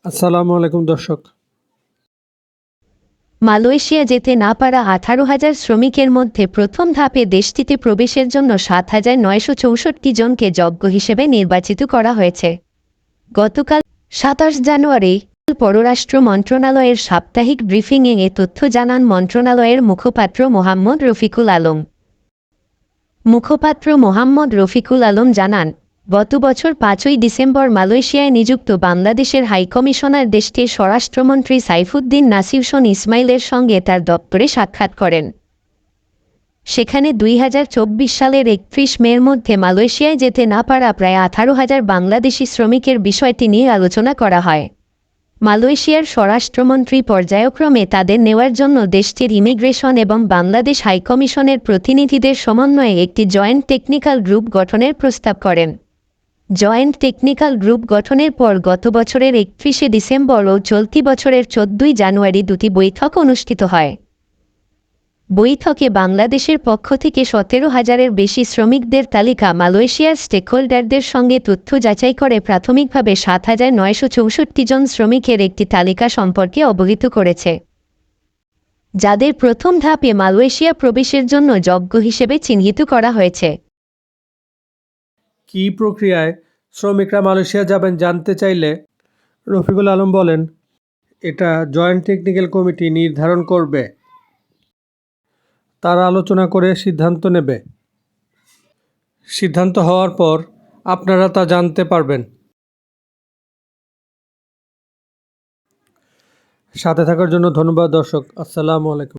আসসালামু আলাইকুম দর্শক। মালয়েশিয়া যেতে না পারা 18,000 শ্রমিকের মধ্যে প্রথম ধাপে দেশটিতে প্রবেশের জন্য 7,964 জনকে যোগ্য হিসেবে নির্বাচিত করা হয়েছে। গতকাল 27 জানুয়ারি পররাষ্ট্র মন্ত্রণালয়ের সাপ্তাহিক ব্রিফিংয়ে এ তথ্য জানান মন্ত্রণালয়ের মুখপাত্র মোহাম্মদ রফিকুল আলম। মুখপাত্র মোহাম্মদ রফিকুল আলম জানান, গত বছর 5ই ডিসেম্বর মালয়েশিয়ায় নিযুক্ত বাংলাদেশের হাইকমিশনার দেশটির স্বরাষ্ট্রমন্ত্রী সাইফুদ্দিন নাসিরুদ্দিন ইসমাইলের সঙ্গে তার দপ্তরে সাক্ষাৎ করেন। সেখানে 2024 সালের 31 মের মধ্যে মালয়েশিয়ায় যেতে না পারা প্রায় 18,000 বাংলাদেশি শ্রমিকের বিষয়টি নিয়ে আলোচনা করা হয়। মালয়েশিয়ার স্বরাষ্ট্রমন্ত্রী পর্যায়ক্রমে তাদের নেওয়ার জন্য দেশটির ইমিগ্রেশন এবং বাংলাদেশ হাইকমিশনের প্রতিনিধিদের সমন্বয়ে একটি জয়েন্ট টেকনিক্যাল গ্রুপ গঠনের প্রস্তাব করেন। জয়েন্ট টেকনিক্যাল গ্রুপ গঠনের পর গত বছরের 31 ডিসেম্বর ও চলতি বছরের 14 জানুয়ারি দুটি বৈঠক অনুষ্ঠিত হয়। বৈঠকে বাংলাদেশের পক্ষ থেকে 17,000-এর বেশি শ্রমিকদের তালিকা মালয়েশিয়ার স্টেকহোল্ডারদের সঙ্গে তথ্য যাচাই করে প্রাথমিকভাবে 7,964 জন শ্রমিকের একটি তালিকা সম্পর্কে অবহিত করেছে, যাদের প্রথম ধাপে মালয়েশিয়া প্রবেশের জন্য যোগ্য হিসেবে চিহ্নিত করা হয়েছে। কী প্রক্রিয়ায় শ্রমিকরা মালয়েশিয়া যাবেন জানতে চাইলে রফিকুল আলম বলেন, এটা জয়েন্ট টেকনিক্যাল কমিটি নির্ধারণ করবে। তারা আলোচনা করে সিদ্ধান্ত নেবে। সিদ্ধান্ত হওয়ার পর আপনারা তা জানতে পারবেন। সাথে থাকার জন্য ধন্যবাদ দর্শক। আসসালামু আলাইকুম।